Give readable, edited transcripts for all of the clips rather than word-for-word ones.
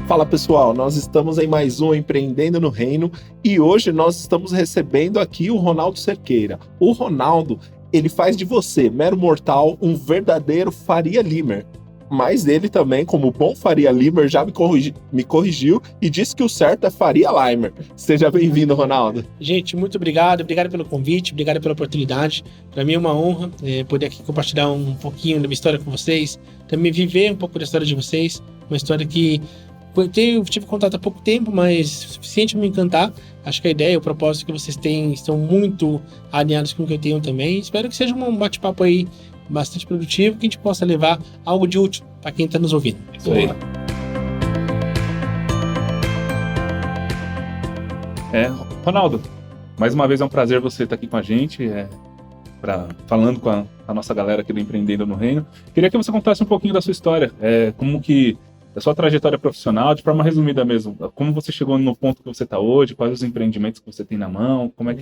Fala pessoal, nós estamos em mais um Empreendendo no Reino e hoje nós estamos recebendo aqui o Ronaldo Cerqueira. O Ronaldo, ele faz de você, mero mortal, um verdadeiro Faria Limer. Mas ele também, como bom Faria Limer, já me corrigiu e disse que o certo é Faria Limer. Seja bem-vindo, Ronaldo. Gente, muito obrigado pelo convite, obrigado pela oportunidade. Para mim é uma honra poder aqui compartilhar um pouquinho da minha história com vocês, também viver um pouco da história de vocês, uma história que eu tive contato há pouco tempo, mas o suficiente para me encantar. Acho que a ideia, o propósito que vocês têm estão muito alinhados com o que eu tenho também. Espero que seja um bate-papo aí bastante produtivo, que a gente possa levar algo de útil para quem está nos ouvindo. Isso aí. Ronaldo, mais uma vez é um prazer você estar aqui com a gente, falando com a nossa galera aqui do Empreendendo no Reino. Queria que você contasse um pouquinho da sua história, da sua trajetória profissional, de forma resumida mesmo. Como você chegou no ponto que você está hoje, quais os empreendimentos que você tem na mão, como é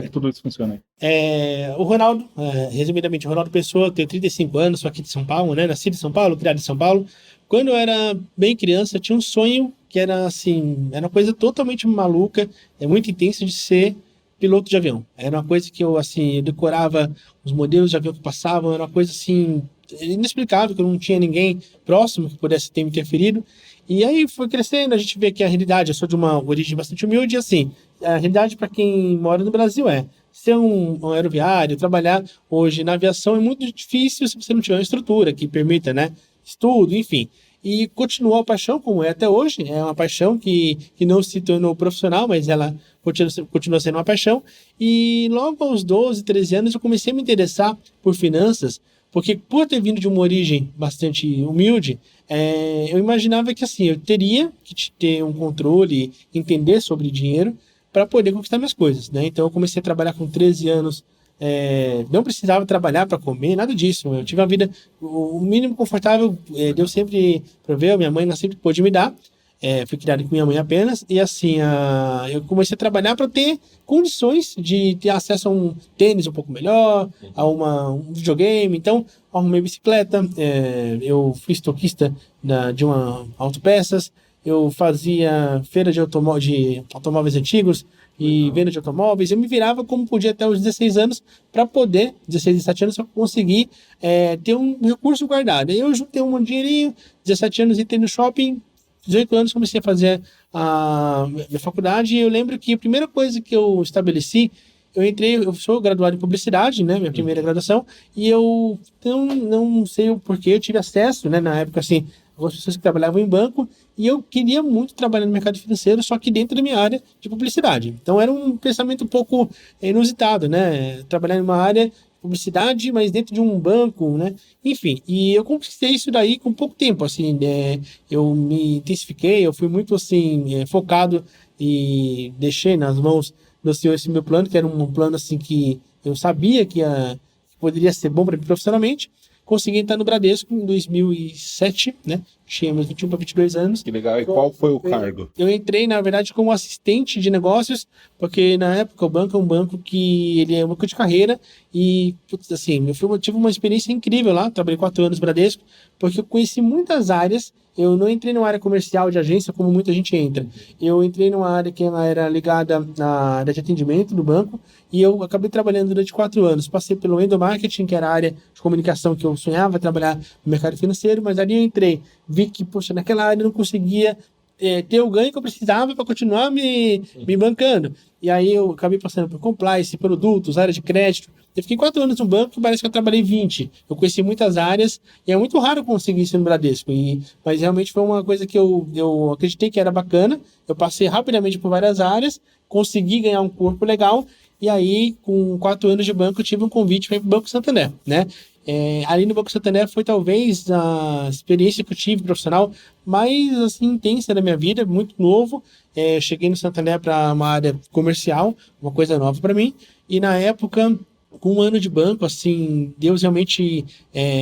que tudo isso funciona aí? O Ronaldo, resumidamente, o Ronaldo Pessoa, tenho 35 anos, sou aqui de São Paulo, né? Nasci de São Paulo, criado em São Paulo. Quando eu era bem criança, eu tinha um sonho que era assim, era uma coisa totalmente maluca, muito intensa, de ser piloto de avião. Era uma coisa que eu decorava os modelos de avião que passavam, era uma coisa assim inexplicável, que eu não tinha ninguém próximo que pudesse ter me interferido. E aí foi crescendo, a gente vê que a realidade, eu sou de uma origem bastante humilde, e assim, a realidade para quem mora no Brasil é ser um aeroviário, trabalhar hoje na aviação é muito difícil se você não tiver uma estrutura que permita, né, estudo, enfim. E continuou a paixão, como é até hoje, é uma paixão que não se tornou profissional, mas ela continua sendo uma paixão. E logo aos 12, 13 anos eu comecei a me interessar por finanças, porque por ter vindo de uma origem bastante humilde, eu imaginava que assim, eu teria que ter um controle, entender sobre dinheiro para poder conquistar minhas coisas, né? Então eu comecei a trabalhar com 13 anos, não precisava trabalhar para comer, nada disso. Eu tive uma vida, o mínimo confortável, Deus sempre proveu, minha mãe sempre pôde me dar. Fui criado com minha mãe apenas, e assim, eu comecei a trabalhar para ter condições de ter acesso a um tênis um pouco melhor, a um videogame. Então, arrumei bicicleta, eu fui estoquista de uma autopeças, eu fazia feira de automóveis antigos e venda de automóveis. Eu me virava como podia até os 16 anos para poder, 16, 17 anos, para conseguir ter um recurso guardado. Aí eu juntei um dinheirinho, 17 anos, entrei no shopping. 18 anos comecei a fazer a minha faculdade, e eu lembro que a primeira coisa que eu estabeleci, eu sou graduado em publicidade, né, minha primeira graduação, e eu não sei o porquê, eu tive acesso, né, na época, assim, algumas pessoas que trabalhavam em banco, e eu queria muito trabalhar no mercado financeiro, só que dentro da minha área de publicidade. Então era um pensamento um pouco inusitado, né, trabalhar em uma área publicidade, mas dentro de um banco, né? Enfim, e eu conquistei isso daí com pouco tempo, assim, eu me intensifiquei, eu fui muito, assim, focado e deixei nas mãos do Senhor esse meu plano, que era um plano, assim, que eu sabia que poderia ser bom para mim profissionalmente. Consegui entrar no Bradesco em 2007, né? Tinha meus 21 para 22 anos. Que legal. E qual foi o cargo? Eu entrei, na verdade, como assistente de negócios, porque na época o banco é um banco que ele é um banco de carreira e, putz, assim, eu tive uma experiência incrível lá, trabalhei 4 anos no Bradesco, porque eu conheci muitas áreas. Eu não entrei numa área comercial de agência como muita gente entra. Eu entrei numa área que ela era ligada na área de atendimento do banco, e eu acabei trabalhando durante 4 anos. Passei pelo endomarketing, que era a área de comunicação que eu sonhava trabalhar no mercado financeiro, mas ali eu entrei, vi que, poxa, naquela área eu não conseguia ter o ganho que eu precisava para continuar me bancando. E aí eu acabei passando por compliance, produtos, área de crédito. Eu fiquei 4 anos no banco e parece que eu trabalhei 20. Eu conheci muitas áreas e é muito raro conseguir isso no Bradesco. Mas realmente foi uma coisa que eu acreditei que era bacana. Eu passei rapidamente por várias áreas, consegui ganhar um corpo legal. E aí, com 4 anos de banco, eu tive um convite para ir para o Banco Santander, né? Ali no Banco Santander foi talvez a experiência que eu tive profissional mais assim, intensa da minha vida, muito novo. Cheguei no Santander para uma área comercial, uma coisa nova para mim. E na época, com 1 ano de banco, assim, Deus realmente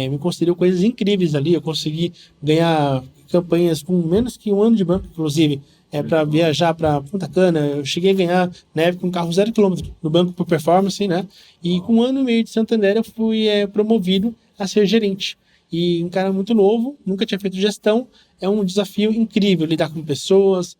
me concedeu coisas incríveis ali. Eu consegui ganhar campanhas com menos que 1 ano de banco, inclusive. Para viajar para Punta Cana, eu cheguei a ganhar, na época, um carro 0 km no banco por performance, né? E com 1 ano e meio de Santander, eu fui promovido a ser gerente. E um cara muito novo, nunca tinha feito gestão, é um desafio incrível lidar com pessoas.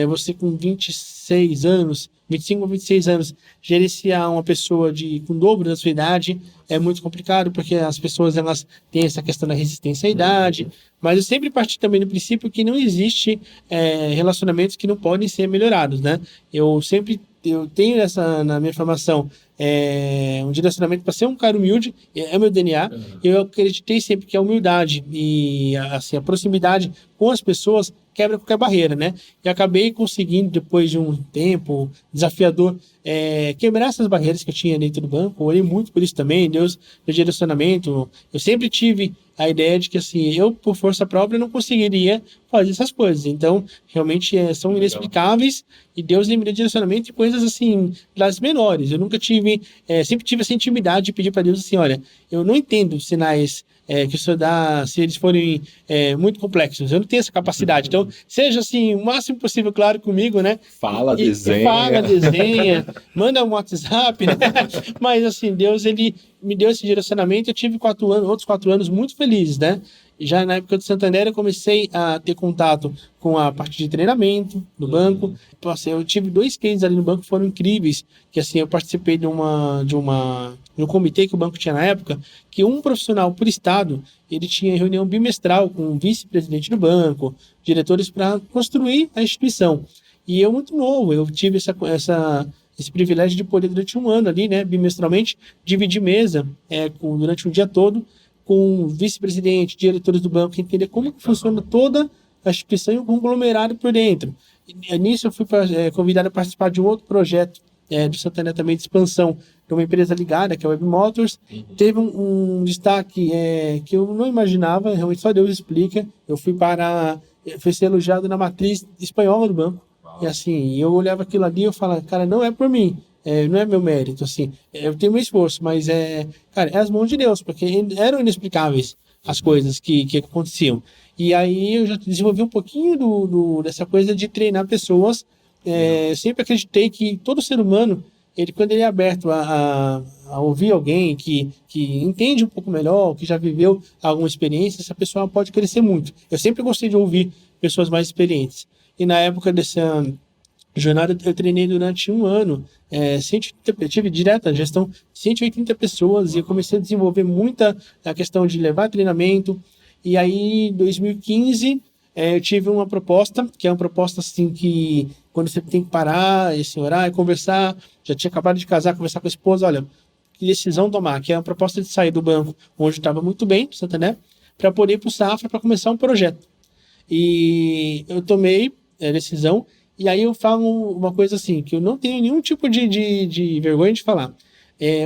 Você com 26 anos, 25 ou 26 anos, gerenciar uma pessoa com o dobro da sua idade é muito complicado, porque as pessoas elas têm essa questão da resistência à idade, mas eu sempre parti também do princípio que não existe relacionamentos que não podem ser melhorados, né? Eu tenho na minha formação um direcionamento para ser um cara humilde, é meu DNA. Eu acreditei sempre que a humildade e assim, a proximidade com as pessoas quebra qualquer barreira, né? E acabei conseguindo, depois de um tempo desafiador, quebrar essas barreiras que eu tinha dentro do banco. Orei muito por isso também, Deus, meu direcionamento. Eu sempre tive a ideia de que, assim, eu, por força própria, não conseguiria fazer essas coisas. Então, realmente, são inexplicáveis e Deus me deu direcionamento e coisas, assim, das menores. Eu nunca tive, sempre tive essa intimidade de pedir para Deus, assim, olha, eu não entendo sinais que o Senhor dá, se eles forem muito complexos. Eu não tenho essa capacidade. Então, seja, assim, o máximo possível claro comigo, né? Desenha, manda um WhatsApp, né? Mas, assim, Deus, ele me deu esse direcionamento. Eu tive outros 4 anos muito felizes, né? Já na época do Santander, eu comecei a ter contato com a parte de treinamento no banco. Eu tive 2 cases ali no banco que foram incríveis, que assim, eu participei de um comitê que o banco tinha na época, que um profissional por estado, ele tinha reunião bimestral com o vice-presidente do banco, diretores, para construir a instituição. E eu, muito novo, eu tive esse privilégio de poder, durante um ano ali, né, bimestralmente, dividir mesa durante um dia todo, com o vice-presidente, diretores do banco, entender como que funciona toda a instituição e o conglomerado por dentro. E nisso eu fui convidado a participar de um outro projeto do Santander também, de expansão de uma empresa ligada, que é a Web Motors. Teve um destaque que eu não imaginava, realmente só Deus explica. Eu fui ser elogiado na matriz espanhola do banco. E assim, eu olhava aquilo ali e eu falava, cara, não é por mim. Não é meu mérito, assim, eu tenho meu esforço, mas cara, é as mãos de Deus, porque eram inexplicáveis as coisas que aconteciam. E aí eu já desenvolvi um pouquinho dessa coisa de treinar pessoas. Eu sempre acreditei que todo ser humano, quando ele é aberto a ouvir alguém que entende um pouco melhor, que já viveu alguma experiência, essa pessoa pode crescer muito. Eu sempre gostei de ouvir pessoas mais experientes. E na época dessa jornada, eu treinei durante um ano, eu tive direta gestão de 180 pessoas, e eu comecei a desenvolver muita a questão de levar treinamento. E aí, em 2015, eu tive uma proposta, que é uma proposta assim que, quando você tem que parar, orar e conversar, já tinha acabado de casar, conversar com a esposa, olha, que decisão tomar, que é uma proposta de sair do banco, onde eu estava muito bem, Santander, para poder ir para o Safra, para começar um projeto. E eu tomei a decisão. E aí eu falo uma coisa assim, que eu não tenho nenhum tipo de vergonha de falar.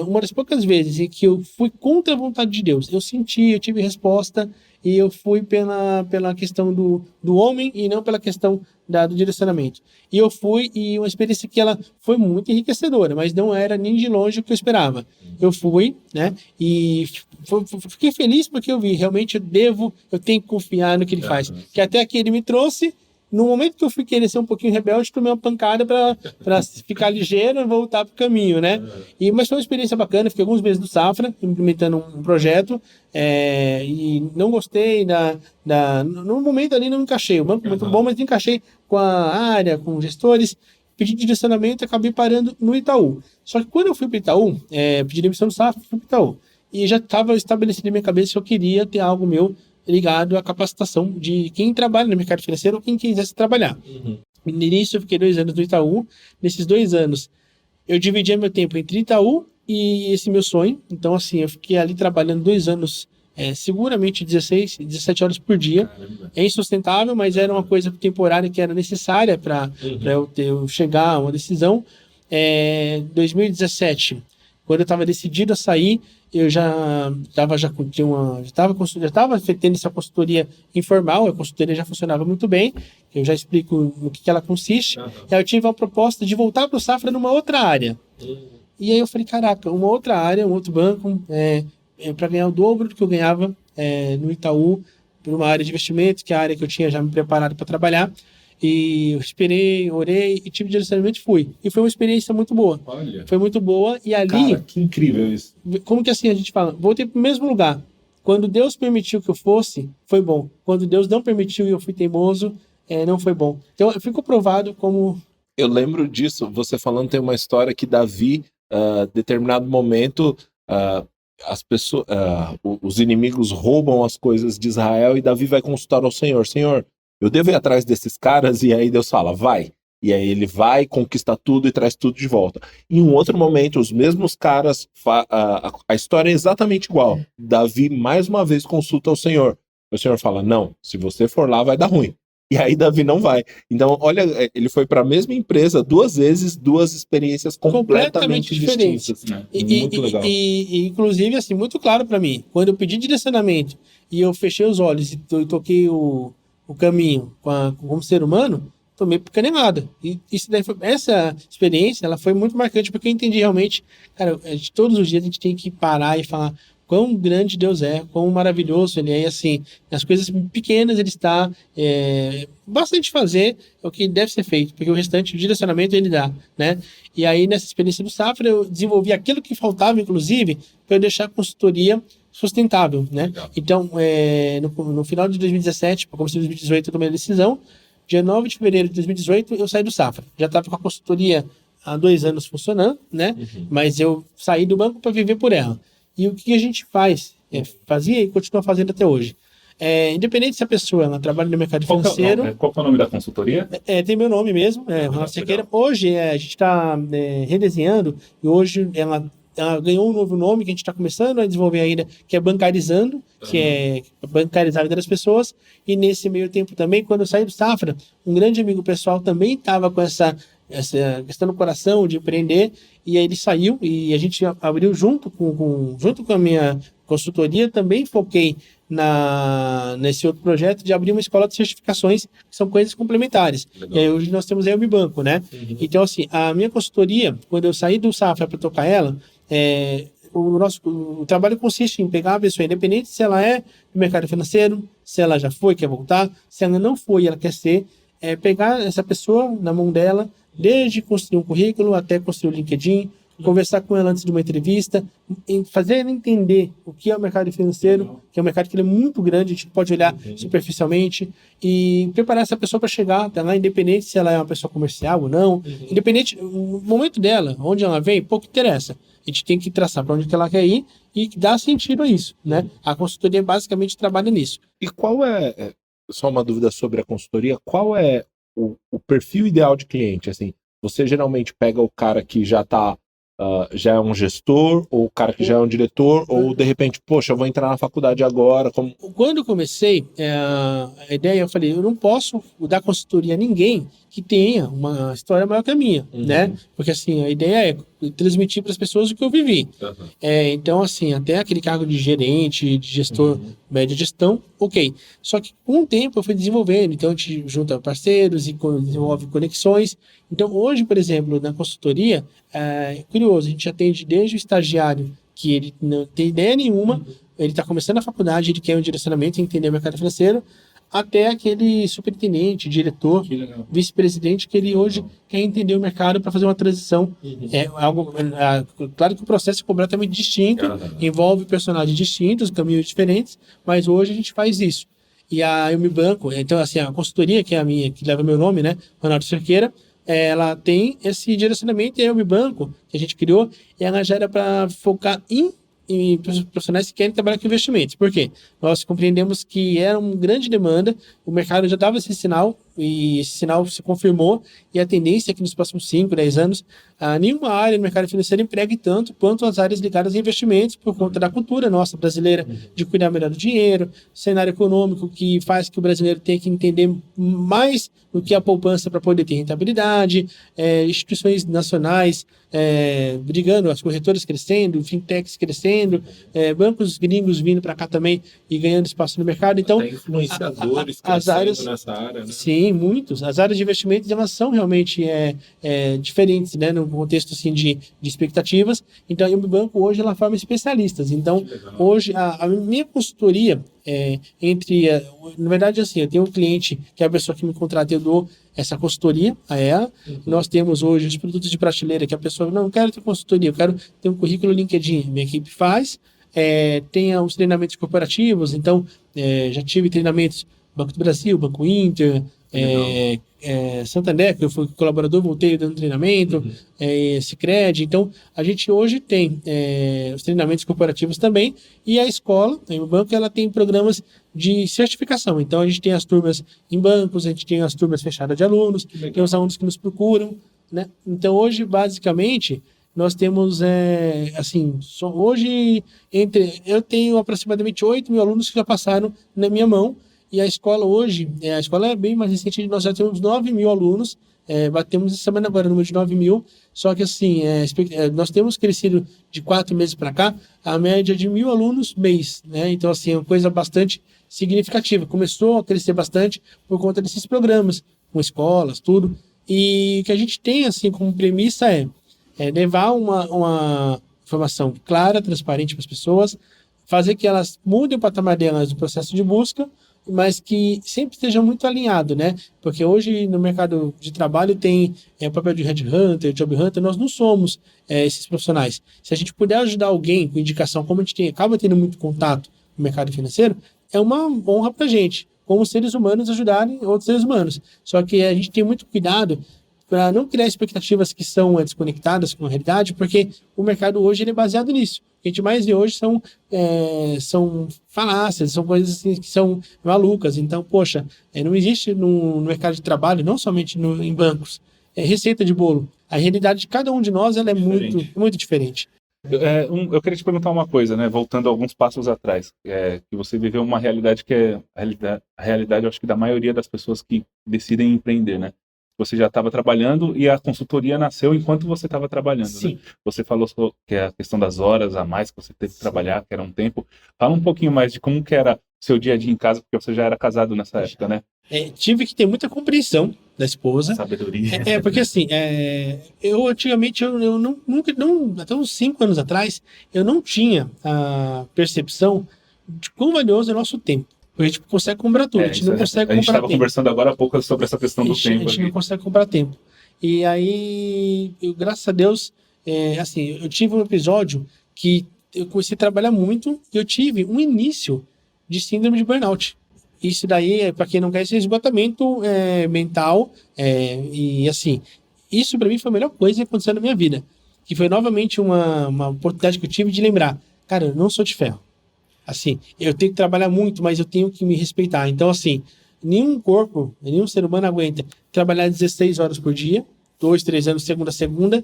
Uma das poucas vezes em que eu fui contra a vontade de Deus, eu tive resposta, e eu fui pela questão do homem e não pela questão do direcionamento. E eu fui, e uma experiência que ela foi muito enriquecedora, mas não era nem de longe o que eu esperava. Eu fui, né, e fiquei feliz porque eu vi, realmente eu tenho que confiar no que ele faz. Que até aqui ele me trouxe. No momento que eu fui querer ser um pouquinho rebelde, tomei uma pancada para ficar ligeiro e voltar para o caminho, né? Mas foi uma experiência bacana. Fiquei alguns meses do Safra, implementando um projeto, e não gostei no momento ali, não me encaixei. O banco é muito bom, mas não encaixei com a área, com gestores. Pedi direcionamento e acabei parando no Itaú. Só que quando eu fui para o Itaú, pedi demissão do Safra, fui para o Itaú. E já estava estabelecido na minha cabeça que eu queria ter algo meu ligado à capacitação de quem trabalha no mercado financeiro ou quem quisesse trabalhar. No início eu fiquei 2 anos no Itaú. Nesses 2 anos eu dividia meu tempo entre Itaú e esse meu sonho. Então assim, eu fiquei ali trabalhando 2 anos, seguramente 16, 17 horas por dia. Caramba. É insustentável, mas era uma coisa temporária que era necessária para eu chegar a uma decisão. 2017, quando eu estava decidido a sair, eu já estava tendo essa consultoria informal. A consultoria já funcionava muito bem, eu já explico no que ela consiste. Aí eu tive uma proposta de voltar para o Safra numa outra área. E aí eu falei, caraca, uma outra área, um outro banco, para ganhar o dobro do que eu ganhava no Itaú, por uma área de investimentos, que é a área que eu tinha já me preparado para trabalhar. E eu esperei, orei e tive direcionamento e fui. E foi uma experiência muito boa. Olha. Foi muito boa. E ali, Cara, que incrível isso. como que assim a gente fala? Voltei para o mesmo lugar, Quando Deus permitiu que eu fosse, foi bom. Quando Deus não permitiu e eu fui teimoso, não foi bom. Então, eu fico provado como... Eu lembro disso, você falando, tem uma história que Davi, determinado momento, as pessoas, os inimigos roubam as coisas de Israel e Davi vai consultar ao Senhor. Senhor, eu devo ir atrás desses caras? E aí Deus fala, vai. E aí ele vai, conquista tudo e traz tudo de volta. Em um outro momento, os mesmos caras, a história é exatamente igual. Davi, mais uma vez, consulta ao Senhor. O Senhor fala, não, se você for lá, vai dar ruim. E aí Davi não vai. Então, olha, ele foi para a mesma empresa 2 vezes, 2 experiências completamente distintas. Né? Muito legal. E, inclusive, assim, muito claro para mim. Quando eu pedi direcionamento e eu fechei os olhos e toquei o caminho como ser humano, tomei por canelada. E essa experiência, ela foi muito marcante, porque eu entendi realmente, cara, todos os dias a gente tem que parar e falar quão grande Deus é, quão maravilhoso Ele é, e assim, nas coisas pequenas Ele está, bastante fazer é o que deve ser feito, porque o restante, o direcionamento Ele dá, né? E aí, nessa experiência do Safra, eu desenvolvi aquilo que faltava, inclusive, para eu deixar a consultoria sustentável, né? Legal. Então, no final de 2017, para começar de 2018, eu tomei a decisão. Dia 9 de fevereiro de 2018, eu saí do Safra. Já estava com a consultoria há 2 anos funcionando, né? Mas eu saí do banco para viver por ela. E o que a gente faz? Fazia e continua fazendo até hoje. Independente se a pessoa ela trabalha no mercado financeiro... Qual é o nome da consultoria? Tem meu nome mesmo, Ronaldo Cerqueira. Hoje a gente está redesenhando e hoje ela ganhou um novo nome que a gente está começando a desenvolver ainda, que é Bancarizando, que é bancarizar a vida das pessoas. E nesse meio tempo também, quando eu saí do Safra, um grande amigo pessoal também estava com essa questão no coração de empreender, e aí ele saiu e a gente abriu junto com a minha consultoria, também foquei nesse outro projeto de abrir uma escola de certificações, que são coisas complementares. Legal. E aí hoje nós temos a Elmi Banco, né? Então, assim, a minha consultoria, quando eu saí do Safra para tocar ela, o trabalho consiste em pegar a pessoa, independente se ela é do mercado financeiro, se ela já foi, quer voltar, se ela não foi e ela quer ser, pegar essa pessoa na mão dela, desde construir um currículo até construir o LinkedIn, conversar com ela antes de uma entrevista, fazer ela entender o que é o mercado financeiro, que é um mercado que ele é muito grande, a gente pode olhar superficialmente, e preparar essa pessoa para chegar até lá, independente se ela é uma pessoa comercial ou não, independente do momento dela, onde ela vem, pouco interessa. A gente tem que traçar para onde que ela quer ir e dar sentido a isso, né? A consultoria basicamente trabalha nisso. E qual só uma dúvida sobre a consultoria, qual é o perfil ideal de cliente? Assim, você geralmente pega o cara que já é um gestor, ou o cara que já é um diretor, ou de repente, poxa, eu vou entrar na faculdade agora. Quando eu comecei, a ideia, eu falei, eu não posso dar consultoria a ninguém que tenha uma história maior que a minha, né? Porque assim, a ideia é transmitir para as pessoas o que eu vivi. Então, assim, até aquele cargo de gerente, de gestor, média gestão, ok. Só que com o tempo eu fui desenvolvendo, então a gente junta parceiros e desenvolve conexões. Então, hoje, por exemplo, na consultoria, é curioso, a gente atende desde o estagiário, que ele não tem ideia nenhuma, ele está começando a faculdade, ele quer um direcionamento, entender o mercado financeiro, até aquele superintendente, diretor, vice-presidente, que ele hoje quer entender o mercado para fazer uma transição. Claro que o processo é completamente distinto, envolve personagens distintos, caminhos diferentes, mas hoje a gente faz isso. E a Elmi Banco, então assim, a consultoria, que é a minha, que leva meu nome, né, Ronaldo Cerqueira, ela tem esse direcionamento, e a Elmi Banco, que a gente criou, e ela já era para focar em profissionais que querem trabalhar com investimentos. Por quê? Nós compreendemos que era uma grande demanda, o mercado já dava esse sinal, e esse sinal se confirmou, e a tendência é que nos próximos 5, 10 anos, nenhuma área no mercado financeiro empregue tanto quanto as áreas ligadas a investimentos, por conta da cultura nossa brasileira, de cuidar melhor do dinheiro, cenário econômico que faz que o brasileiro tenha que entender mais do que a poupança para poder ter rentabilidade, instituições nacionais brigando, as corretoras crescendo, fintechs crescendo, bancos gringos vindo para cá também e ganhando espaço no mercado. Então, até influenciadores as áreas nessa área, né? Sim, muitos. As áreas de investimentos elas são realmente diferentes, né, no contexto assim, de expectativas. Então, a Elmi Banco hoje ela forma especialistas. Então, hoje a minha consultoria na verdade, assim, eu tenho um cliente que é a pessoa que me contrata, eu dou essa consultoria a ela. Nós temos hoje os produtos de prateleira que a pessoa não quero ter consultoria, eu quero ter um currículo LinkedIn. Minha equipe faz. Tem os treinamentos corporativos, então já tive treinamentos Banco do Brasil, Banco Inter, Santander, que eu fui colaborador, voltei dando treinamento, Sicredi. Então, a gente hoje tem os treinamentos corporativos também, e a escola, o banco, ela tem programas de certificação. Então, a gente tem as turmas em bancos, a gente tem as turmas fechadas de alunos, tem os alunos que nos procuram, né? Então, hoje, basicamente, nós temos, hoje, eu tenho aproximadamente 8 mil alunos que já passaram na minha mão, e a escola hoje, a escola é bem mais recente, nós já temos 9 mil alunos, batemos essa semana agora o número de 9 mil, só que assim, nós temos crescido de 4 meses para cá, a média de 1.000 alunos mês, né? Então assim, é uma coisa bastante significativa, começou a crescer bastante por conta desses programas, com escolas, tudo, e o que a gente tem assim como premissa é levar uma informação clara, transparente para as pessoas, fazer que elas mudem o patamar delas no processo de busca, mas que sempre esteja muito alinhado, né? Porque hoje no mercado de trabalho tem o papel de headhunter, job hunter, nós não somos esses profissionais. Se a gente puder ajudar alguém com indicação, como a gente acaba tendo muito contato no mercado financeiro, é uma honra para a gente, como seres humanos ajudarem outros seres humanos. Só que a gente tem muito cuidado para não criar expectativas que são desconectadas com a realidade, porque o mercado hoje ele é baseado nisso. O que a gente mais vê hoje são falácias, são coisas assim, que são malucas. Então, poxa, não existe no mercado de trabalho, não somente em bancos, receita de bolo. A realidade de cada um de nós ela é muito, muito diferente. Eu queria te perguntar uma coisa, né? Voltando alguns passos atrás, que você viveu uma realidade que é a realidade, eu acho que da maioria das pessoas que decidem empreender, né? Você já estava trabalhando e a consultoria nasceu enquanto você estava trabalhando. Sim. Né? Você falou que é a questão das horas a mais que você teve que trabalhar, que era um tempo. Fala um pouquinho mais de como que era o seu dia a dia em casa, porque você já era casado nessa época, né? Tive que ter muita compreensão da esposa. Sabedoria. Porque assim, eu antigamente, eu nunca, até uns 5 anos atrás, eu não tinha a percepção de quão valioso é o nosso tempo. A gente consegue comprar tudo, a gente não consegue comprar tempo. A gente estava conversando agora há pouco sobre essa questão do tempo. A gente não consegue comprar tempo. E aí, graças a Deus, eu tive um episódio que eu comecei a trabalhar muito e eu tive um início de síndrome de burnout. Isso daí, para quem não quer, é esgotamento mental. E assim, isso para mim foi a melhor coisa que aconteceu na minha vida. Que foi novamente uma oportunidade que eu tive de lembrar, cara, eu não sou de ferro. Assim, eu tenho que trabalhar muito, mas eu tenho que me respeitar. Então, assim, nenhum corpo, nenhum ser humano aguenta trabalhar 16 horas por dia, 2, 3 anos, segunda a segunda,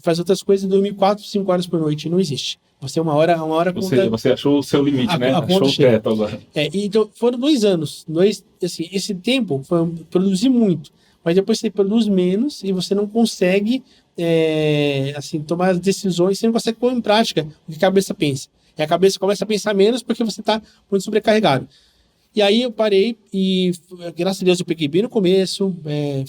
faz outras coisas e dormir 4, 5 horas por noite. Não existe. Você uma hora conta... Você achou o seu limite, né? Achou o teto agora. Então, foram 2 anos. Assim, esse tempo foi produzir muito, mas depois você produz menos e você não consegue tomar as decisões, você não consegue pôr em prática o que a cabeça pensa. E a cabeça começa a pensar menos porque você está muito sobrecarregado. E aí eu parei e, graças a Deus, eu peguei bem no começo,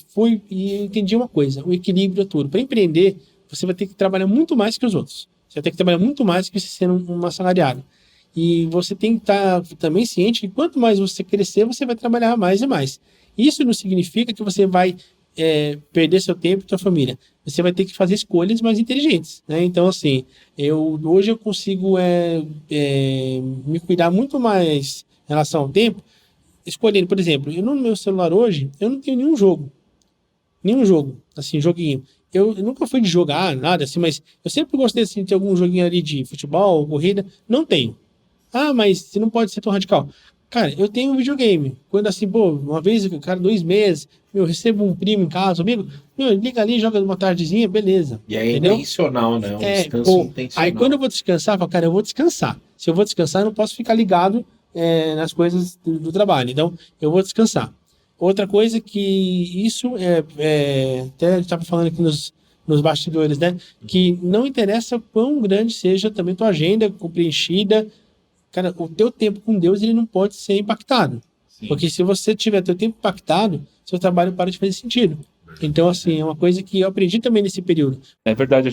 fui e entendi uma coisa, o equilíbrio é tudo. Para empreender, você vai ter que trabalhar muito mais que os outros. Você vai ter que trabalhar muito mais que você sendo um assalariado. E você tem que estar também ciente que quanto mais você crescer, você vai trabalhar mais e mais. Isso não significa que você vai perder seu tempo e sua família. Você vai ter que fazer escolhas mais inteligentes, né? Então, assim, hoje eu consigo me cuidar muito mais em relação ao tempo, escolhendo, por exemplo, no meu celular hoje, eu não tenho nenhum jogo, assim, joguinho. Eu nunca fui de jogar nada, assim, mas eu sempre gostei assim, de ter algum joguinho ali de futebol, corrida, não tenho. Ah, mas você não pode ser tão radical. Cara, eu tenho um videogame. Quando assim, uma vez, cara, 2 meses, eu recebo um primo em casa, amigo, liga ali, joga uma tardezinha, beleza. E é intencional, né? Descanso intencional. Aí quando eu vou descansar, eu falo, cara, eu vou descansar. Se eu vou descansar, eu não posso ficar ligado nas coisas do trabalho. Então, eu vou descansar. Outra coisa que isso até a gente estava falando aqui nos bastidores, né? Que não interessa quão grande seja também tua agenda preenchida. Cara, o teu tempo com Deus, ele não pode ser impactado. Sim. Porque se você tiver teu tempo impactado, seu trabalho para de fazer sentido. Então, assim, é uma coisa que eu aprendi também nesse período. É verdade,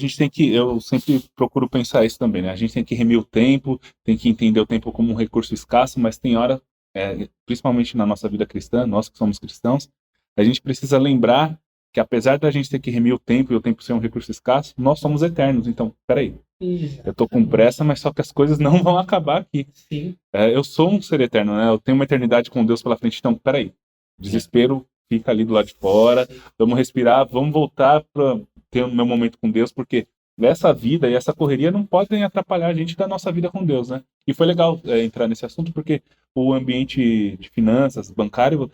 eu sempre procuro pensar isso também, né? A gente tem que remir o tempo, tem que entender o tempo como um recurso escasso, mas tem hora, principalmente na nossa vida cristã, nós que somos cristãos, a gente precisa lembrar que apesar da gente ter que remir o tempo e o tempo ser um recurso escasso, nós somos eternos. Então, peraí, Eu tô com pressa, mas só que as coisas não vão acabar aqui. Sim. Eu sou um ser eterno, né? Eu tenho uma eternidade com Deus pela frente. Então, peraí. Desespero fica ali do lado de fora. Vamos respirar, vamos voltar para ter o meu momento com Deus, porque essa vida e essa correria não podem atrapalhar a gente da nossa vida com Deus, né? E foi legal entrar nesse assunto, porque o ambiente de finanças, bancário,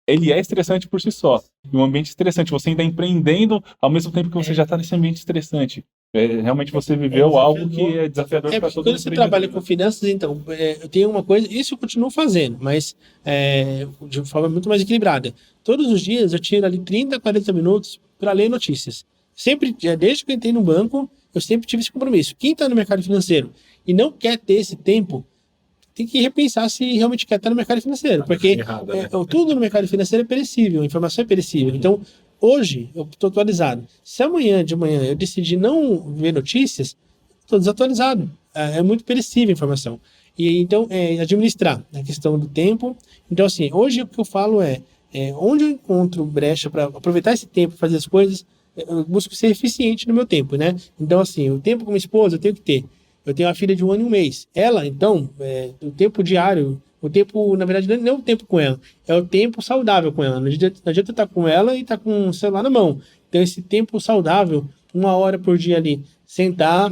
ele é estressante por si só. E um ambiente estressante, você ainda empreendendo ao mesmo tempo que você já está nesse ambiente estressante. Realmente você viveu algo que é desafiador para todo mundo. Quando você trabalha com finanças, então, eu tenho uma coisa, isso eu continuo fazendo, mas de forma muito mais equilibrada. Todos os dias eu tiro ali 30, 40 minutos para ler notícias. Sempre, desde que eu entrei no banco, eu sempre tive esse compromisso. Quem está no mercado financeiro e não quer ter esse tempo, tem que repensar se realmente quer estar no mercado financeiro, porque tudo no mercado financeiro é perecível, a informação é perecível. Então, hoje, eu estou atualizado. Se amanhã de manhã eu decidir não ver notícias, estou desatualizado. É muito perecível a informação. E então, administrar a questão do tempo. Então, assim, hoje o que eu falo onde eu encontro brecha para aproveitar esse tempo, fazer as coisas, eu busco ser eficiente no meu tempo, né? Então, assim, o tempo com minha esposa eu tenho que ter. Eu tenho uma filha de 1 ano e 1 mês. Ela, então, o tempo diário, o tempo, na verdade, não é o tempo com ela, é o tempo saudável com ela. Não adianta eu estar com ela e estar com o celular na mão. Então, esse tempo saudável, 1 hora por dia ali, sentar,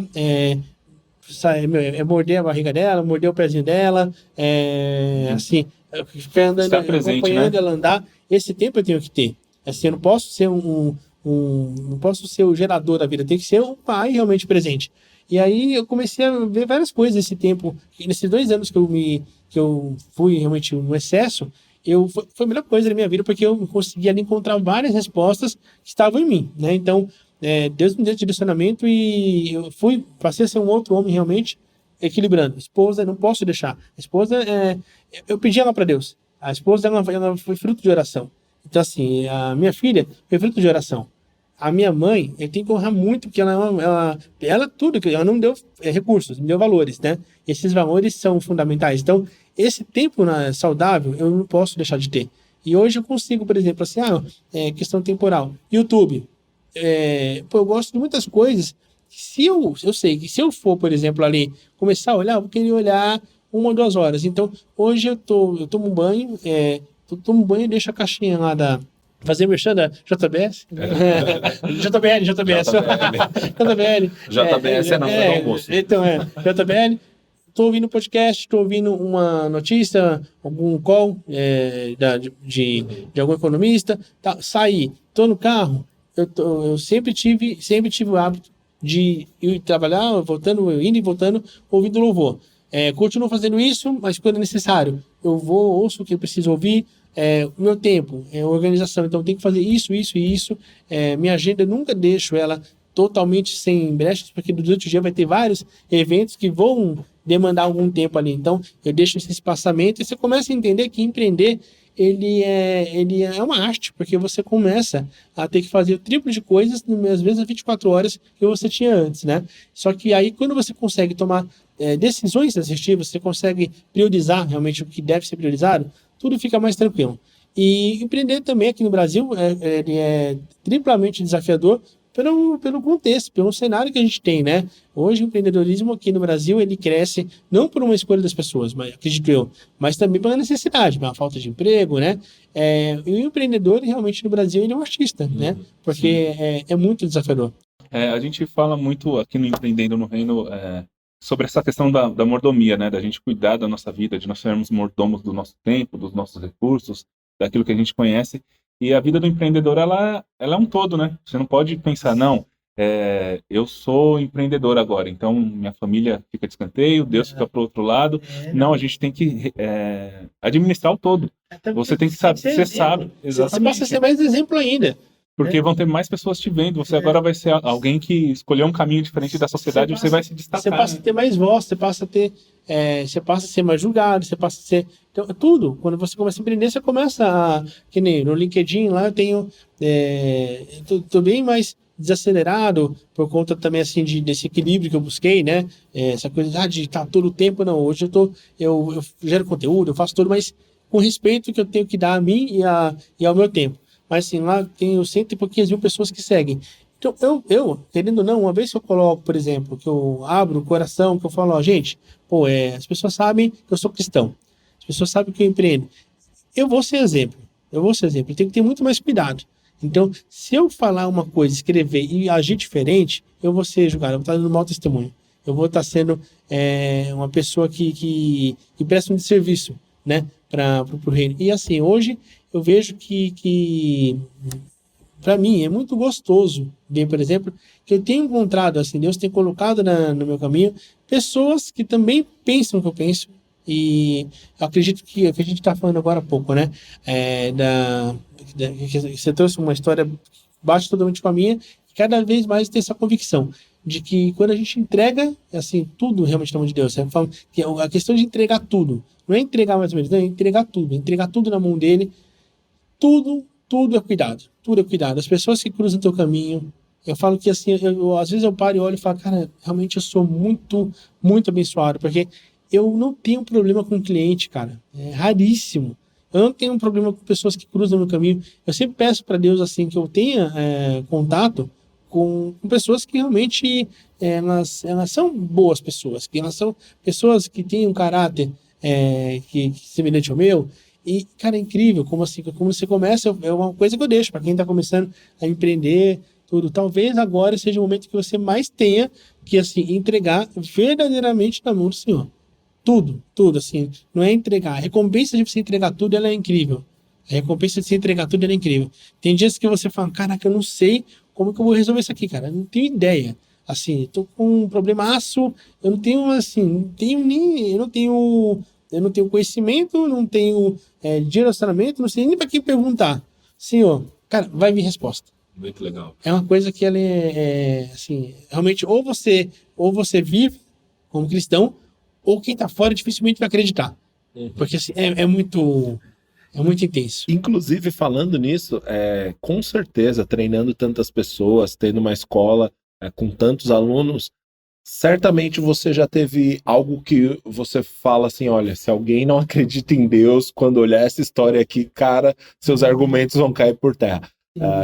morder a barriga dela, morder o pezinho dela, assim, ficar andando, acompanhando ela andar. Esse tempo eu tenho que ter. Assim, eu não posso ser não posso ser o gerador da vida, tem que ser um pai realmente presente. E aí eu comecei a ver várias coisas nesse tempo, nesses 2 anos que eu fui realmente no excesso, foi a melhor coisa da minha vida, porque eu consegui ali encontrar várias respostas que estavam em mim, né? Então, Deus me deu direcionamento e passei a ser um outro homem realmente equilibrando. A esposa, não posso deixar. A esposa, eu pedi ela para Deus. A esposa, ela foi fruto de oração. Então, assim, a minha filha foi fruto de oração. A minha mãe, eu tenho que honrar muito, porque ela tudo, ela não deu recursos, me deu valores, né? Esses valores são fundamentais. Então, esse tempo saudável, eu não posso deixar de ter. E hoje eu consigo, por exemplo, assim, questão temporal. YouTube. Eu gosto de muitas coisas. Eu sei que se eu for, por exemplo, ali, começar a olhar, eu vou querer olhar 1 ou 2 horas. Então, hoje eu tomo um banho, e deixo a caixinha lá fazer merchan da JBS? JBL. JBS é na hora do almoço. Então, JBL. Estou ouvindo podcast, estou ouvindo uma notícia, algum call de algum economista. Saí, estou no carro. Eu sempre tive o hábito de ir trabalhar, indo e voltando, ouvindo louvor. Continuo fazendo isso, mas quando é necessário, eu ouço o que eu preciso ouvir. O meu tempo, organização, então tem que fazer isso e isso. Minha agenda, eu nunca deixo ela totalmente sem brechas, porque durante o dia vai ter vários eventos que vão demandar algum tempo ali. Então, eu deixo esse espaçamento e você começa a entender que empreender, ele é uma arte, porque você começa a ter que fazer o triplo de coisas, às vezes, 24 horas que você tinha antes, né? Só que aí, quando você consegue tomar decisões assertivas, você consegue priorizar realmente o que deve ser priorizado, tudo fica mais tranquilo. E empreender também aqui no Brasil ele é triplamente desafiador pelo contexto, pelo cenário que a gente tem, né? Hoje o empreendedorismo aqui no Brasil, ele cresce não por uma escolha das pessoas, mas, acredito eu, mas também pela necessidade, pela falta de emprego, né? E o empreendedor, realmente, no Brasil, ele é um artista, né? Porque é muito desafiador. A gente fala muito aqui no Empreendendo no Reino sobre essa questão da mordomia, né? Da gente cuidar da nossa vida, de nós sermos mordomos do nosso tempo, dos nossos recursos, daquilo que a gente conhece. E a vida do empreendedor, ela é um todo, né? Você não pode pensar, não, eu sou empreendedor agora, então minha família fica de escanteio, Deus fica pro outro lado. Não, a gente tem que administrar o todo. Você tem que saber, você sabe. Exatamente. Você passa a ser mais exemplo ainda. Porque vão ter mais pessoas te vendo. Você agora vai ser alguém que escolheu um caminho diferente da sociedade, você vai se destacar. Você passa a ter mais voz, você passa a ser mais julgado, você passa a ser... Então, tudo. Quando você começa a empreender, você começa que nem no LinkedIn, lá eu tenho... tô bem mais desacelerado por conta também, assim, desse equilíbrio que eu busquei, né? Essa coisa de estar todo o tempo, não. Hoje eu gero conteúdo, eu faço tudo, mas com respeito que eu tenho que dar a mim e ao meu tempo. Mas assim, lá tenho 100 e pouquinhas mil pessoas que seguem. Então, querendo ou não, uma vez que eu coloco, por exemplo, que eu abro o coração, que eu falo, ó, gente, pô, as pessoas sabem que eu sou cristão, as pessoas sabem que eu empreendo. Eu vou ser exemplo. Eu vou ser exemplo. Eu tenho que ter muito mais cuidado. Então, se eu falar uma coisa, escrever e agir diferente, eu vou ser julgado, eu vou estar dando mau testemunho. Eu vou estar sendo uma pessoa que presta um serviço, né, para o reino. E assim, hoje eu vejo que para mim é muito gostoso ver, por exemplo, que eu tenho encontrado, assim, Deus tem colocado no meu caminho pessoas que também pensam o que eu penso. E eu acredito que o que a gente está falando agora há pouco, né? Que você trouxe uma história que bate totalmente com a minha, e cada vez mais tem essa convicção de que quando a gente entrega, assim, tudo realmente na mão de Deus, você fala que a questão de entregar tudo, não é entregar mais ou menos, não é entregar tudo na mão dele, tudo é cuidado, tudo é cuidado. As pessoas que cruzam teu caminho, eu falo que assim, às vezes eu paro e olho e falo, cara, realmente eu sou muito, muito abençoado, porque eu não tenho problema com cliente, cara. É raríssimo. Eu não tenho um problema com pessoas que cruzam meu caminho. Eu sempre peço para Deus assim que eu tenha contato com pessoas que realmente elas são boas pessoas, que elas são pessoas que têm um caráter que semelhante ao meu. E, cara, é incrível como assim, como você começa, é uma coisa que eu deixo para quem está começando a empreender, tudo. Talvez agora seja o momento que você mais tenha que assim entregar verdadeiramente na mão do Senhor. Tudo, assim, não é entregar. A recompensa de você entregar tudo, ela é incrível. A recompensa de você entregar tudo, ela é incrível. Tem dias que você fala, caraca, eu não sei como que eu vou resolver isso aqui, cara. Eu não tenho ideia. Assim, tô com um problemaço, eu não tenho, assim, eu não tenho conhecimento, não tenho direcionamento, não sei nem para quem perguntar. Senhor, cara, vai vir resposta. Muito legal. É uma coisa que ela assim, realmente, ou você vive como cristão, ou quem tá fora dificilmente vai acreditar. Porque assim, é muito intenso. Inclusive, falando nisso, com certeza, treinando tantas pessoas, tendo uma escola com tantos alunos, certamente você já teve algo que você fala assim, olha, se alguém não acredita em Deus, quando olhar essa história aqui, cara, seus argumentos vão cair por terra.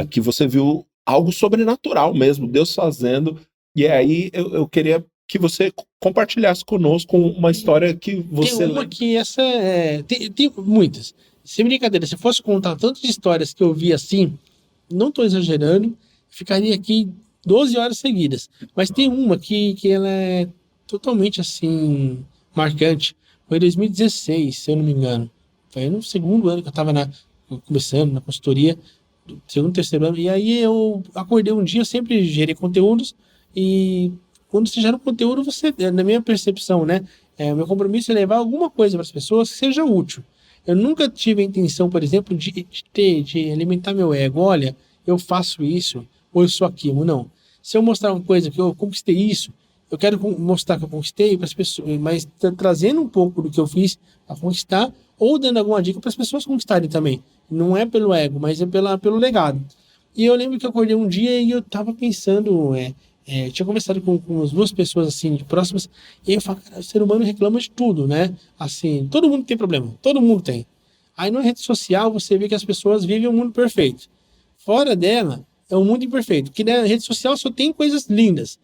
Que você viu algo sobrenatural mesmo, Deus fazendo, e aí eu queria que você compartilhasse conosco uma história que você... Tem uma que essa tem muitas. Sem brincadeira, se fosse contar tantas histórias que eu vi assim, não estou exagerando, ficaria aqui 12 horas seguidas. Mas tem uma que ela é totalmente assim, marcante. Foi em 2016, se eu não me engano. Foi no segundo ano que eu estava começando na consultoria, segundo, terceiro ano. E aí eu acordei um dia, eu sempre gerei conteúdos, e quando você gera um conteúdo, você, na minha percepção, né? O meu compromisso é levar alguma coisa para as pessoas que seja útil. Eu nunca tive a intenção, por exemplo, de alimentar meu ego. Olha, eu faço isso, ou eu sou aquilo. Não. Se eu mostrar uma coisa que eu conquistei isso, eu quero mostrar que eu conquistei para as pessoas, mas trazendo um pouco do que eu fiz para conquistar, ou dando alguma dica para as pessoas conquistarem também. Não é pelo ego, mas é pelo legado. E eu lembro que eu acordei um dia e eu estava pensando, eu tinha conversado com as duas pessoas assim, próximas, e aí eu falo, cara, o ser humano reclama de tudo, né? Assim, todo mundo tem problema, todo mundo tem. Aí na rede social você vê que as pessoas vivem um mundo perfeito. Fora dela, é um mundo imperfeito, que na rede social só tem coisas lindas.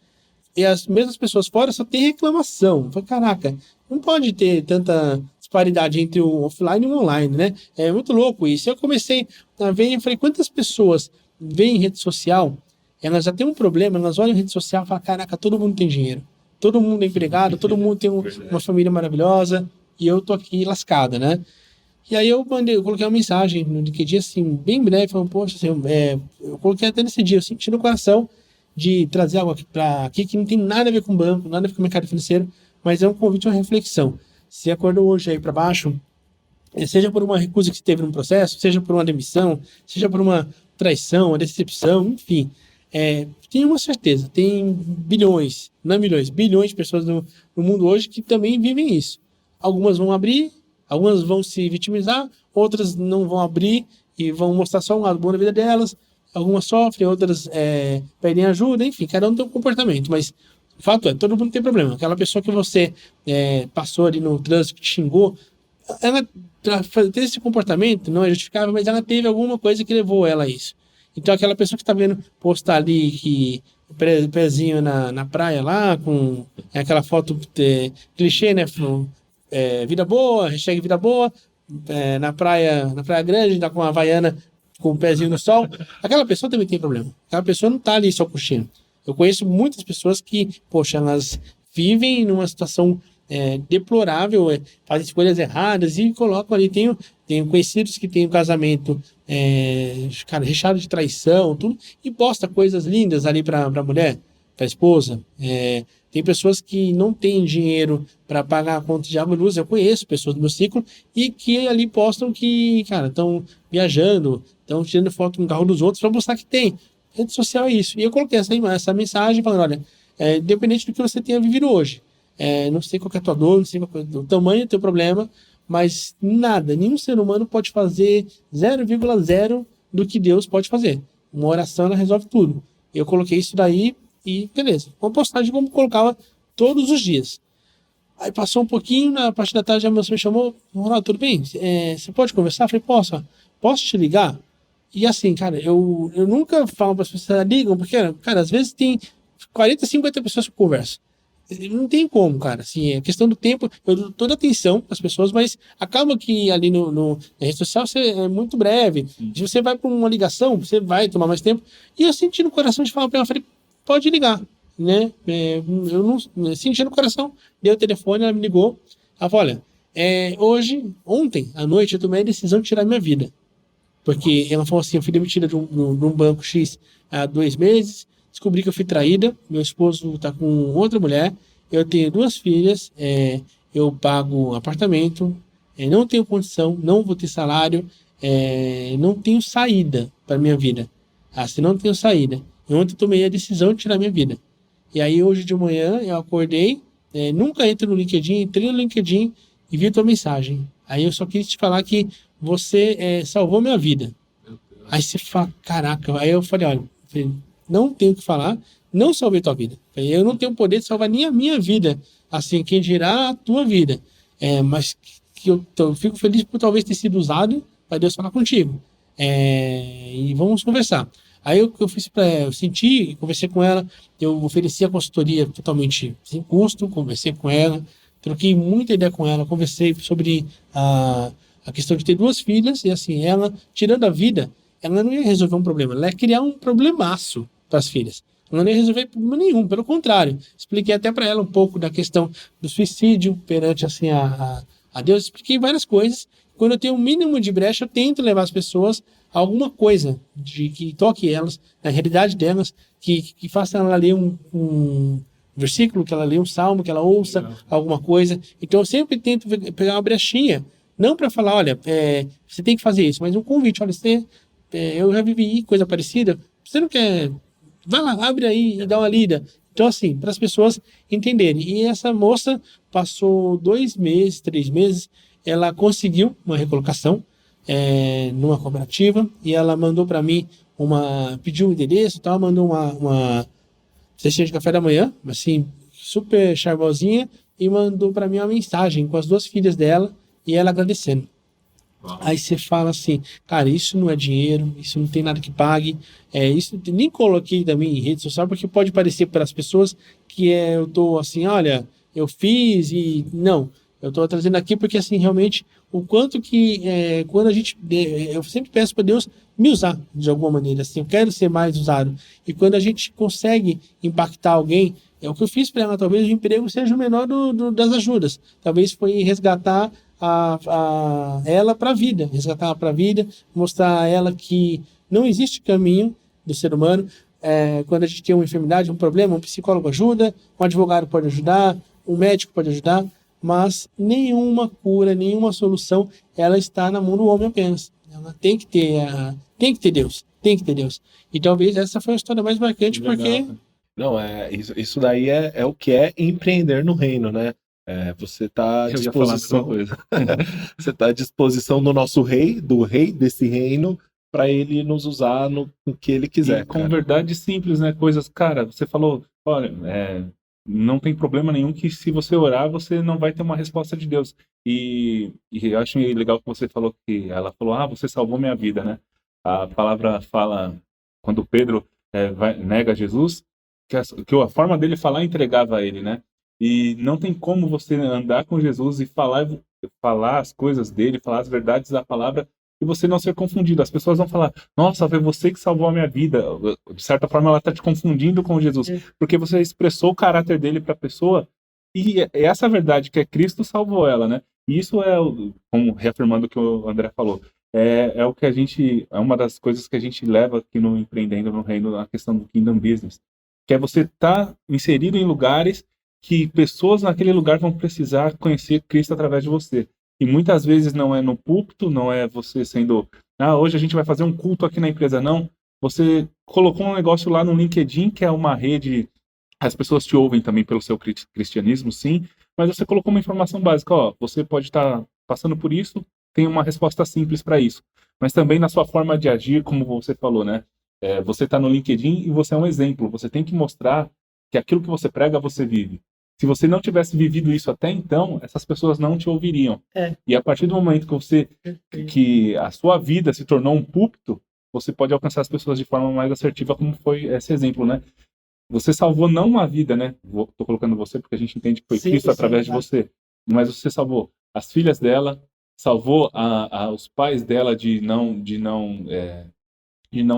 E as mesmas pessoas fora só tem reclamação. Eu falo, caraca, não pode ter tanta disparidade entre o offline e o online, né? É muito louco isso. Eu comecei a ver e falei, quantas pessoas veem rede social, elas já têm um problema, elas olham rede social e falam, caraca, todo mundo tem dinheiro, todo mundo é empregado, todo mundo tem uma família maravilhosa, e eu tô aqui lascada, né? E aí eu coloquei uma mensagem no LinkedIn, assim, bem breve, falando, poxa, assim, eu coloquei até nesse dia, eu senti no coração de trazer algo aqui que não tem nada a ver com banco, nada a ver com mercado financeiro, mas é um convite, uma reflexão. Se acordou hoje aí para baixo, seja por uma recusa que você teve no processo, seja por uma demissão, seja por uma traição, uma decepção, enfim, tenho uma certeza, tem bilhões, não é milhões, bilhões de pessoas no mundo hoje que também vivem isso. Algumas vão abrir, algumas vão se vitimizar, outras não vão abrir e vão mostrar só um lado bom na vida delas, algumas sofrem, outras pedem ajuda, enfim, cada um tem um comportamento, mas o fato é, todo mundo tem problema. Aquela pessoa que você passou ali no trânsito, que te xingou, ela ter esse comportamento não é justificável, mas ela teve alguma coisa que levou ela a isso. Então aquela pessoa que tá vendo postar ali que o pezinho na praia lá, com aquela foto clichê, né? Vida boa, hashtag vida boa, na praia grande, tá com a Havaiana com o pezinho no sol. Aquela pessoa também tem problema. Aquela pessoa não tá ali só curtindo. Eu conheço muitas pessoas que, poxa, elas vivem numa situação deplorável, fazem escolhas erradas e colocam ali. Tenho conhecidos que têm um casamento, cara, recheado de traição, tudo, e posta coisas lindas ali para a mulher, para a esposa. Tem pessoas que não têm dinheiro para pagar a conta de água e luz. Eu conheço pessoas do meu ciclo e que ali postam que, cara, estão viajando, estão tirando foto no carro dos outros para mostrar que tem. Rede social é isso. E eu coloquei essa mensagem falando, olha, independente do que você tenha vivido hoje, não sei qual é a tua dor, não sei qual é o tamanho do teu problema, mas nada, nenhum ser humano pode fazer 0,0 do que Deus pode fazer. Uma oração, ela resolve tudo. Eu coloquei isso daí e beleza. Uma postagem como colocava todos os dias. Aí passou um pouquinho, na parte da tarde a moça me chamou, Ronaldo, tudo bem? Você pode conversar? Eu falei, posso te ligar? E assim, cara, eu nunca falo para as pessoas, ligam, porque, cara, às vezes tem 40, 50 pessoas que conversam. Não tem como, cara. Assim, é questão do tempo. Eu dou toda atenção às pessoas, mas acaba que ali na rede social é muito breve. Se você vai para uma ligação, você vai tomar mais tempo. E eu senti no coração de falar para ela, falei, pode ligar, né? Eu não senti no coração, dei o telefone, ela me ligou. Ela falou, olha, ontem à noite eu tomei a decisão de tirar minha vida. Porque ela falou assim, eu fui demitida de um banco X há 2 meses, descobri que eu fui traída, meu esposo está com outra mulher, eu tenho 2 filhas, eu pago apartamento, não tenho condição, não vou ter salário, não tenho saída para minha vida. Se não tenho saída. E ontem eu tomei a decisão de tirar minha vida. E aí hoje de manhã eu acordei, nunca entro no LinkedIn, entrei no LinkedIn e vi a tua mensagem. Aí eu só queria te falar que você salvou minha vida. Aí você fala, caraca. Aí eu falei, olha, não tenho o que falar, não salvei tua vida. Eu não tenho o poder de salvar nem a minha vida. Assim, quem dirá a tua vida. Mas que eu fico feliz por talvez ter sido usado para Deus falar contigo. E vamos conversar. Aí eu senti, conversei com ela, eu ofereci a consultoria totalmente sem custo, conversei com ela, troquei muita ideia com ela, conversei sobre a questão de ter 2 filhas, e assim, ela, tirando a vida, ela não ia resolver um problema, ela ia criar um problemaço para as filhas. Ela não ia resolver problema nenhum, pelo contrário. Expliquei até para ela um pouco da questão do suicídio perante assim, a Deus, expliquei várias coisas. Quando eu tenho um mínimo de brecha, eu tento levar as pessoas a alguma coisa que toque elas, na realidade delas, que faça ela ler um versículo, que ela lê um salmo, que ela ouça alguma coisa. Então eu sempre tento pegar uma brechinha, não para falar, olha, você tem que fazer isso, mas um convite, olha, eu já vivi coisa parecida, você não quer, vai lá, abre aí e dá uma lida. Então assim, para as pessoas entenderem. E essa moça passou 2 meses, 3 meses, ela conseguiu uma recolocação numa cooperativa e ela mandou para mim pediu um endereço e tal, mandou uma cestinha de café da manhã, assim, super charmosinha, e mandou para mim uma mensagem com as 2 filhas dela e ela agradecendo. Aí você fala assim, cara, isso não é dinheiro, isso não tem nada que pague, isso nem coloquei também em rede social, porque pode parecer para as pessoas que eu tô assim, olha, eu fiz e não, eu estou trazendo aqui porque assim, realmente, o quanto que quando a gente, eu sempre peço para Deus me usar de alguma maneira, assim, eu quero ser mais usado, e quando a gente consegue impactar alguém, o que eu fiz para ela, talvez o emprego seja o menor das ajudas, talvez foi resgatar ela para a vida, resgatar ela para a vida, mostrar a ela que não existe caminho do ser humano. Quando a gente tem uma enfermidade, um problema, um psicólogo ajuda, um advogado pode ajudar, um médico pode ajudar, mas nenhuma cura, nenhuma solução, ela está na mão do homem apenas. Ela tem que ter Deus, tem que ter Deus. E talvez essa foi a história mais marcante, porque... Não, isso daí é o que é empreender no reino, né? Você está à disposição, você tá à disposição do nosso rei, do rei desse reino, para ele nos usar no que ele quiser. E com verdade simples, né? Coisas, cara, você falou, olha, não tem problema nenhum que se você orar, você não vai ter uma resposta de Deus. E eu acho legal que você falou que ela falou, você salvou minha vida, né? A palavra fala quando Pedro nega Jesus, que a forma dele falar entregava a ele, né? E não tem como você andar com Jesus e falar as coisas dele, falar as verdades da palavra, e você não ser confundido. As pessoas vão falar, nossa, foi você que salvou a minha vida. De certa forma, ela está te confundindo com Jesus, porque você expressou o caráter dele para a pessoa, e essa verdade que é Cristo salvou ela, né? E isso como reafirmando o que o André falou, é o que é uma das coisas que a gente leva aqui no Empreendendo no Reino, na questão do Kingdom Business, que é você estar inserido em lugares que pessoas naquele lugar vão precisar conhecer Cristo através de você. E muitas vezes não é no púlpito, não é você sendo, hoje a gente vai fazer um culto aqui na empresa, não. Você colocou um negócio lá no LinkedIn, que é uma rede, as pessoas te ouvem também pelo seu cristianismo, sim, mas você colocou uma informação básica, você pode estar passando por isso, tem uma resposta simples para isso. Mas também na sua forma de agir, como você falou, né? Você está no LinkedIn e você é um exemplo, você tem que mostrar que aquilo que você prega, você vive. Se você não tivesse vivido isso até então, essas pessoas não te ouviriam. E a partir do momento que a sua vida se tornou um púlpito, você pode alcançar as pessoas de forma mais assertiva, como foi esse exemplo, né? Você salvou não uma vida, né? Estou colocando você porque a gente entende que foi Cristo através de você. Mas você salvou as filhas dela, salvou os pais dela de não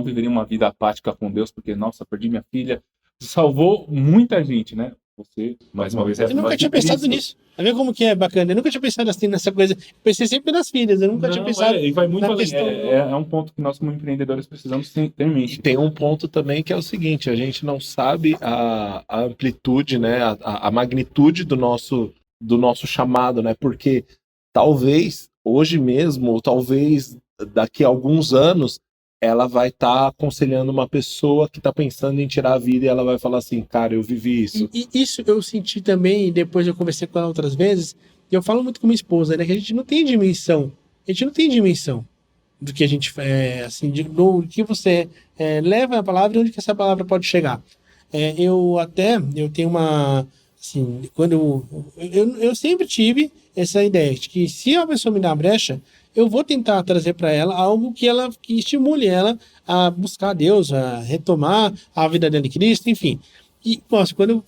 viverem uma vida apática com Deus, porque, nossa, perdi minha filha. Salvou muita gente, né? Você, mais uma vez... Eu nunca tinha pensado nisso. Tá vendo como que é bacana? Eu nunca tinha pensado assim nessa coisa. Eu pensei sempre nas filhas, eu nunca tinha pensado... E vai muito na além. questão... É um ponto que nós, como empreendedores, precisamos ter em mente. E tem um ponto também que é o seguinte, a gente não sabe a amplitude, né, a magnitude do nosso chamado, né? Porque talvez hoje mesmo, ou talvez daqui a alguns anos, ela vai estar aconselhando uma pessoa que está pensando em tirar a vida e ela vai falar assim, cara, eu vivi isso. E isso eu senti também, depois eu conversei com ela outras vezes, e eu falo muito com minha esposa, né, que a gente não tem dimensão. A gente não tem dimensão do que a gente assim, do que você leva a palavra e onde que essa palavra pode chegar. Eu tenho uma... Assim, quando eu sempre tive essa ideia de que se a pessoa me dá a brecha, eu vou tentar trazer para ela algo que estimule ela a buscar a Deus, a retomar a vida dela em Cristo, enfim. E, nossa, quando eu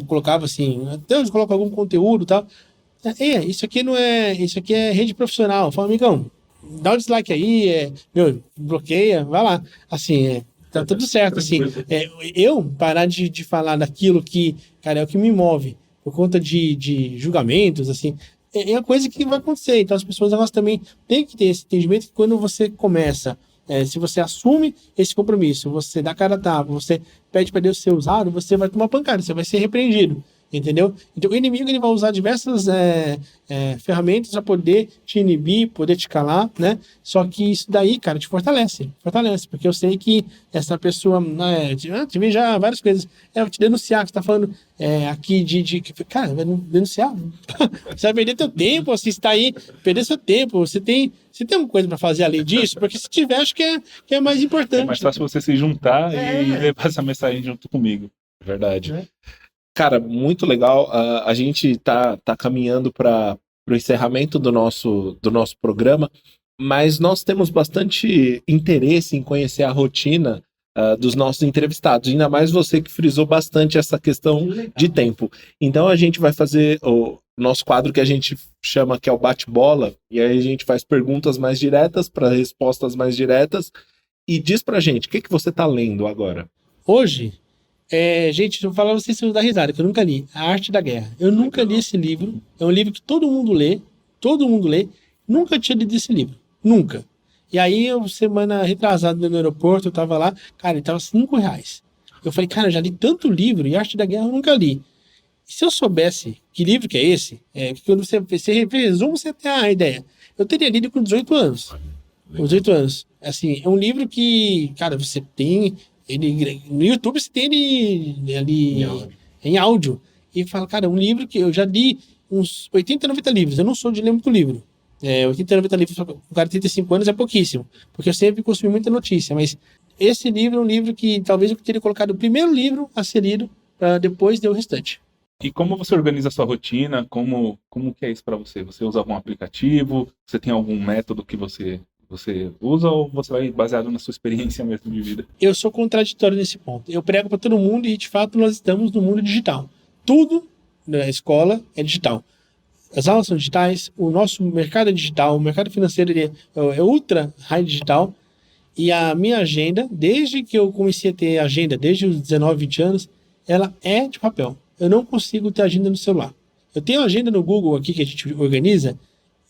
colocava assim, até eu coloco algum conteúdo e tal, isso aqui é rede profissional. Eu falo, amigão, dá um dislike aí, bloqueia, vai lá. Assim, tá tudo certo, assim. Eu parar de falar daquilo que, cara, é o que me move, por conta de julgamentos, assim, é a coisa que vai acontecer. Então as pessoas, elas também têm que ter esse entendimento que quando você começa, se você assume esse compromisso, você dá cara a tapa, você pede para Deus ser usado, você vai tomar pancada, você vai ser repreendido. Entendeu? Então o inimigo, ele vai usar diversas ferramentas para poder te inibir, poder te calar, né? Só que isso daí, cara, te fortalece, porque eu sei que essa pessoa, tive já várias coisas, eu te denunciar, que você tá falando aqui cara, vai denunciar, você vai perder teu tempo, assim, você tá aí, perder seu tempo, você tem alguma coisa para fazer além disso? Porque se tiver, acho que é mais importante. É mais fácil você se juntar e levar essa mensagem junto comigo. Verdade. Cara, muito legal. A gente tá caminhando para o encerramento do nosso programa, mas nós temos bastante interesse em conhecer a rotina dos nossos entrevistados, ainda mais você que frisou bastante essa questão de tempo. Então a gente vai fazer o nosso quadro que a gente chama, que é o bate-bola, e aí a gente faz perguntas mais diretas para respostas mais diretas. E diz pra gente, o que você tá lendo agora? Hoje... gente, eu vou falar pra vocês se eu dar risada, que eu nunca li. A Arte da Guerra. Eu nunca li esse livro. É um livro que todo mundo lê. Nunca tinha lido esse livro. Nunca. E aí, semana retrasada no aeroporto, eu tava lá, cara, ele tava R$5. Eu falei, cara, eu já li tanto livro e Arte da Guerra eu nunca li. E se eu soubesse que livro que é esse, quando você resumo, você tem a ideia. Eu teria lido com 18 anos. Com 18 anos. Assim, é um livro que, cara, você tem... no YouTube você tem ele ali em áudio. E fala, cara, um livro que eu já li uns 80, 90 livros. Eu não sou de ler muito livro. 80, 90 livros para o cara de 35 anos é pouquíssimo. Porque eu sempre consumi muita notícia. Mas esse livro é um livro que talvez eu teria colocado o primeiro livro a ser lido para depois ler o restante. E como você organiza a sua rotina? Como que é isso para você? Você usa algum aplicativo? Você tem algum método que você você usa ou você vai baseado na sua experiência mesmo de vida? Eu sou contraditório nesse ponto. Eu prego para todo mundo e, de fato, nós estamos no mundo digital. Tudo na escola é digital. As aulas são digitais, o nosso mercado é digital, o mercado financeiro é ultra high digital. E a minha agenda, desde que eu comecei a ter agenda, desde os 19, 20 anos, ela é de papel. Eu não consigo ter agenda no celular. Eu tenho agenda no Google aqui que a gente organiza,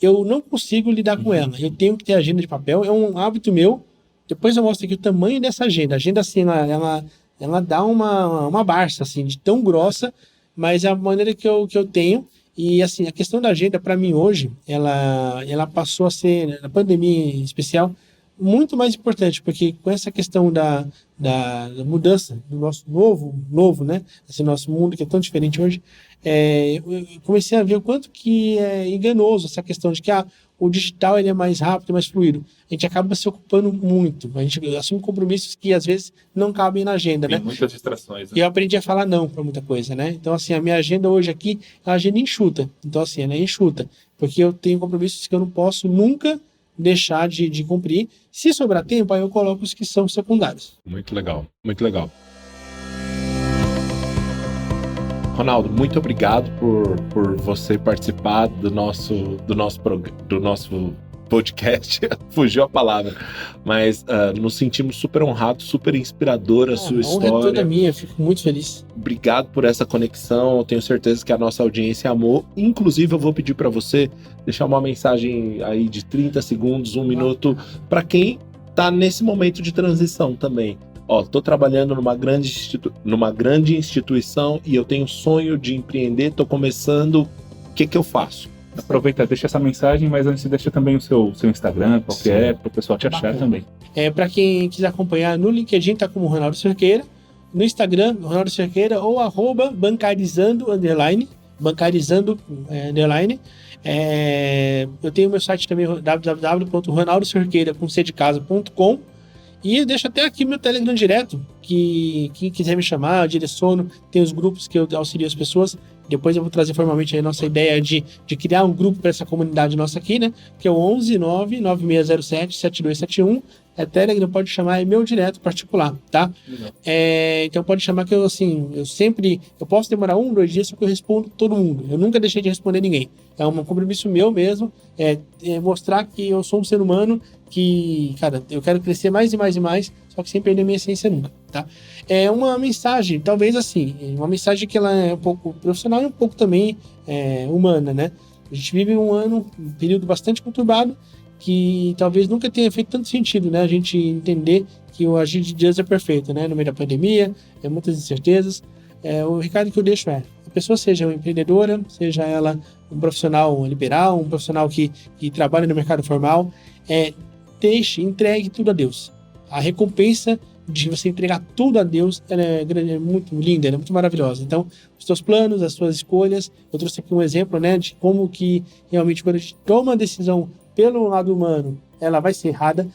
eu não consigo lidar com ela. Eu tenho que ter agenda de papel, é um hábito meu. Depois eu mostro aqui o tamanho dessa agenda. A agenda, assim, ela dá uma barça, assim, de tão grossa, mas é a maneira que eu tenho. E, assim, a questão da agenda, para mim, hoje, ela passou a ser, na pandemia em especial, muito mais importante, porque com essa questão da mudança do nosso novo, né? Esse nosso mundo que é tão diferente hoje, eu comecei a ver o quanto que é enganoso essa questão de que o digital ele é mais rápido, mais fluido. A gente acaba se ocupando muito, a gente assume compromissos que às vezes não cabem na agenda, Tem né? muitas distrações. E eu aprendi a falar não para muita coisa, né? Então, assim, a minha agenda hoje aqui é uma agenda enxuta. Então, assim, ela é enxuta, porque eu tenho compromissos que eu não posso nunca deixar de cumprir. Se sobrar tempo, aí eu coloco os que são secundários. Muito legal, muito legal. Ronaldo, muito obrigado por você participar do nosso podcast. Fugiu a palavra, mas nos sentimos super honrados, super inspiradora a sua história. A honra é toda minha, eu fico muito feliz. Obrigado por essa conexão, eu tenho certeza que a nossa audiência amou. Inclusive, eu vou pedir para você deixar uma mensagem aí de 30 segundos, 1 minuto, para quem está nesse momento de transição também. Tô trabalhando numa grande instituição e eu tenho sonho de empreender, tô começando, o que eu faço? Aproveita, deixa essa mensagem, mas antes deixa também o seu Instagram, qual que é, para o pessoal te achar também. Para quem quiser acompanhar, no LinkedIn tá como Ronaldo Cerqueira, no Instagram, Ronaldo Cerqueira, ou @bancarizando_, bancarizando_. Eu tenho meu site também, www.ronaldocerqueira.com. E eu deixo até aqui meu Telegram direto, que quem quiser me chamar, eu direciono, tem os grupos que eu auxilio as pessoas. Depois eu vou trazer formalmente a nossa ideia de criar um grupo para essa comunidade nossa aqui, né? Que é o 11996077271. Telegram, pode chamar, é meu direto particular, tá? Então pode chamar que eu posso demorar 1, 2 dias, só que eu respondo todo mundo. Eu nunca deixei de responder ninguém. É um compromisso meu mesmo, mostrar que eu sou um ser humano que, cara, eu quero crescer mais e mais e mais, só que sem perder minha essência nunca, tá? É uma mensagem, talvez assim, uma mensagem que ela é um pouco profissional e um pouco também humana, né? A gente vive um período bastante conturbado, que talvez nunca tenha feito tanto sentido, né? A gente entender que o agir de Deus é perfeito, né? No meio da pandemia, muitas incertezas. O recado que eu deixo a pessoa seja uma empreendedora, seja ela um profissional liberal, um profissional que trabalha no mercado formal, entregue tudo a Deus. A recompensa de você entregar tudo a Deus, ela é muito linda, ela é muito maravilhosa. Então, os seus planos, as suas escolhas, eu trouxe aqui um exemplo, né, de como que realmente quando a gente toma a decisão pelo lado humano, ela vai ser errada.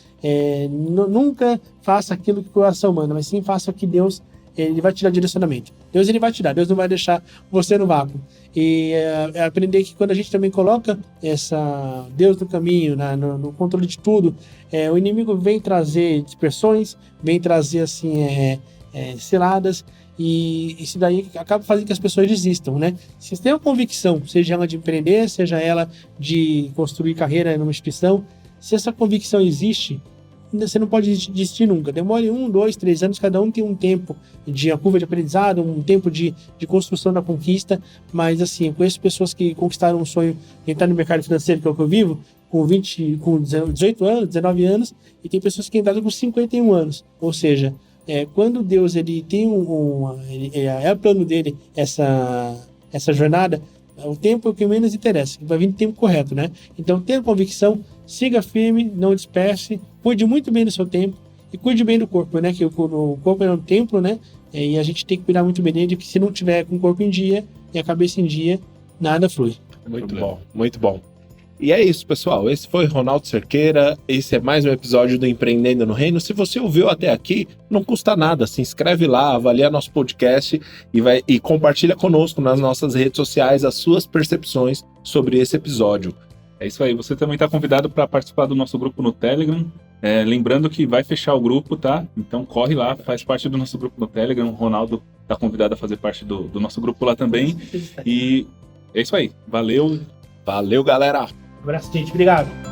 Nunca faça aquilo que o coração manda, mas sim faça o que Deus, ele vai te dar direcionamento. Deus ele vai te dar, Deus não vai deixar você no vácuo. E aprender que quando a gente também coloca Deus no caminho, no controle de tudo, o inimigo vem trazer dispersões, vem trazer assim, ciladas, e isso daí acaba fazendo que as pessoas desistam, né? Se você tem uma convicção, seja ela de empreender, seja ela de construir carreira numa instituição, se essa convicção existe, você não pode desistir nunca. Demore 1, 2, 3 anos, cada um tem um tempo de curva de aprendizado, um tempo de construção da conquista, mas assim, eu conheço pessoas que conquistaram um sonho de entrar no mercado financeiro, que é o que eu vivo, com 18 anos, 19 anos, e tem pessoas que entraram com 51 anos, ou seja, quando Deus ele tem o plano dele, essa jornada, o tempo é o que menos interessa, vai vir no tempo correto, né? Então tenha convicção, siga firme, não disperse, cuide muito bem do seu tempo e cuide bem do corpo, né? Que o corpo é um templo, né? E a gente tem que cuidar muito bem dele, porque se não tiver com o corpo em dia e a cabeça em dia, nada flui. Muito bom, muito bom. E é isso, pessoal. Esse foi Ronaldo Cerqueira. Esse é mais um episódio do Empreendendo no Reino. Se você ouviu até aqui, não custa nada. Se inscreve lá, avalia nosso podcast e compartilha conosco nas nossas redes sociais as suas percepções sobre esse episódio. É isso aí. Você também está convidado para participar do nosso grupo no Telegram. Lembrando que vai fechar o grupo, tá? Então corre lá, faz parte do nosso grupo no Telegram. O Ronaldo está convidado a fazer parte do nosso grupo lá também. E é isso aí. Valeu. Valeu, galera. Um abraço, gente. Obrigado.